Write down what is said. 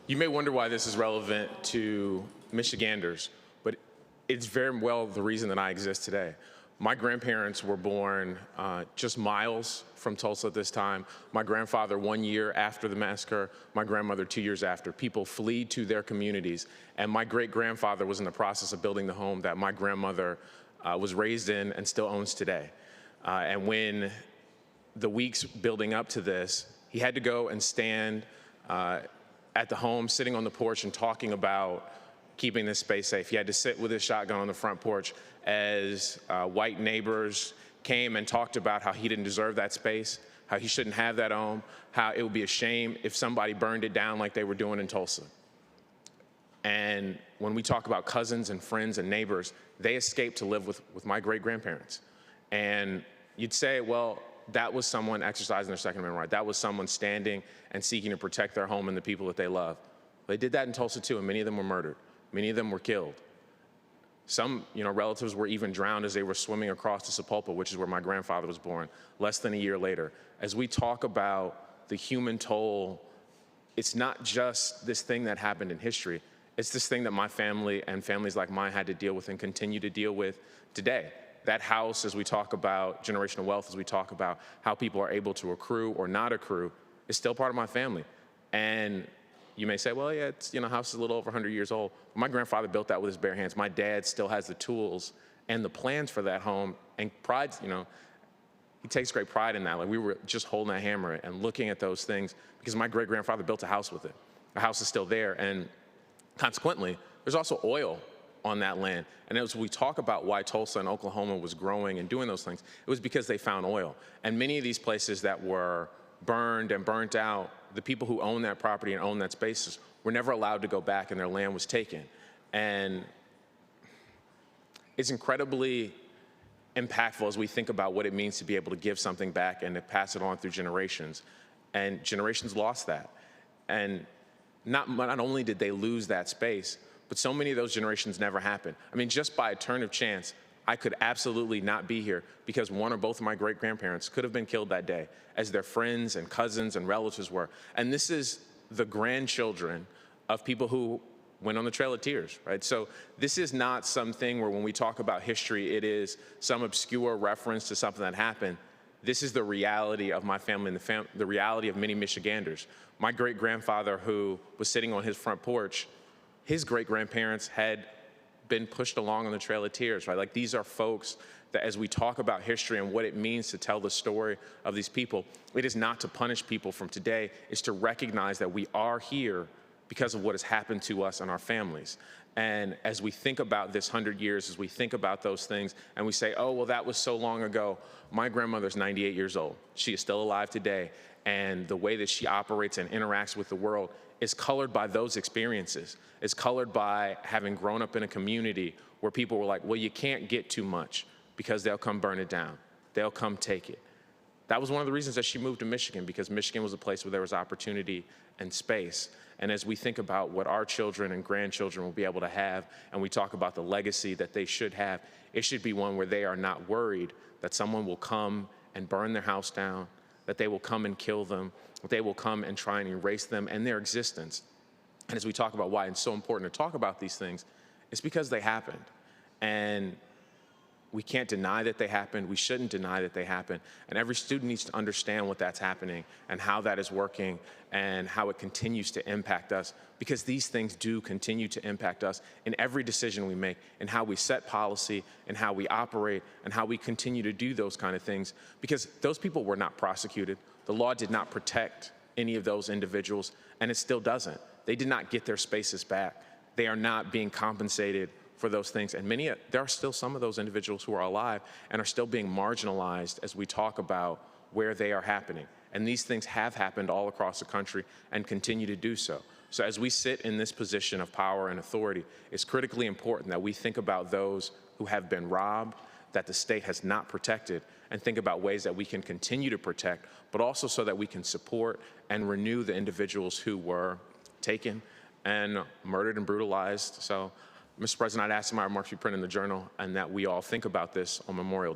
You may wonder why this is relevant to Michiganders, but it's very well the reason that I exist today. My grandparents were born just miles from Tulsa at this time. My grandfather 1 year after the massacre, my grandmother 2 years after. People fled to their communities, and my great-grandfather was in the process of building the home that my grandmother was raised in and still owns today. And when the weeks building up to this, he had to go and stand at the home, sitting on the porch and talking about keeping this space safe. He had to sit with his shotgun on the front porch as white neighbors came and talked about how he didn't deserve that space, how he shouldn't have that home, how it would be a shame if somebody burned it down like they were doing in Tulsa. And when we talk about cousins and friends and neighbors, they escaped to live with my great-grandparents. And you'd say, well, that was someone exercising their Second Amendment right. That was someone standing and seeking to protect their home and the people that they love. They did that in Tulsa too, and many of them were murdered. Many of them were killed. Some, relatives were even drowned as they were swimming across the Sepulpa, which is where my grandfather was born, less than a year later. As we talk about the human toll, it's not just this thing that happened in history. It's this thing that my family and families like mine had to deal with and continue to deal with today. That house, as we talk about generational wealth, as we talk about how people are able to accrue or not accrue, is still part of my family. And you may say, well, yeah, it's, house is a little over 100 years old. My grandfather built that with his bare hands. My dad still has the tools and the plans for that home, and pride, he takes great pride in that. Like, we were just holding a hammer and looking at those things because my great-grandfather built a house with it. The house is still there, and consequently, there's also oil on that land. And as we talk about why Tulsa and Oklahoma was growing and doing those things, it was because they found oil. And many of these places that were burned and burnt out, the people who own that property and own that spaces were never allowed to go back, and their land was taken. And it's incredibly impactful as we think about what it means to be able to give something back and to pass it on through generations. And generations lost that. And not only did they lose that space, but so many of those generations never happened. I mean, just by a turn of chance, I could absolutely not be here because one or both of my great-grandparents could have been killed that day, as their friends and cousins and relatives were. And this is the grandchildren of people who went on the Trail of Tears, right? So this is not something where when we talk about history, it is some obscure reference to something that happened. This is the reality of my family and the reality of many Michiganders. My great-grandfather, who was sitting on his front porch, his great-grandparents had been pushed along on the Trail of Tears, right? Like, these are folks that, as we talk about history and what it means to tell the story of these people, it is not to punish people from today, it's to recognize that we are here because of what has happened to us and our families. And as we think about this 100 years, as we think about those things, and we say, oh, well, that was so long ago. My grandmother's 98 years old. She is still alive today. And the way that she operates and interacts with the world is colored by those experiences. It's colored by having grown up in a community where people were like, well, you can't get too much because they'll come burn it down. They'll come take it. That was one of the reasons that she moved to Michigan, because Michigan was a place where there was opportunity and space. And as we think about what our children and grandchildren will be able to have, and we talk about the legacy that they should have, it should be one where they are not worried that someone will come and burn their house down, that they will come and kill them, that they will come and try and erase them and their existence. And as we talk about why it's so important to talk about these things, it's because they happened. And we can't deny that they happened. We shouldn't deny that they happened. And every student needs to understand what that's happening and how that is working and how it continues to impact us, because these things do continue to impact us in every decision we make, in how we set policy, and how we operate, and how we continue to do those kind of things, because those people were not prosecuted. The law did not protect any of those individuals, and it still doesn't. They did not get their spaces back. They are not being compensated for those things. And there are still some of those individuals who are alive and are still being marginalized as we talk about where they are happening. And these things have happened all across the country and continue to do so. So as we sit in this position of power and authority, it's critically important that we think about those who have been robbed, that the state has not protected, and think about ways that we can continue to protect, but also so that we can support and renew the individuals who were taken and murdered and brutalized. So, Mr. President, I'd ask that my remarks be printed in the Journal and that we all think about this on Memorial Day.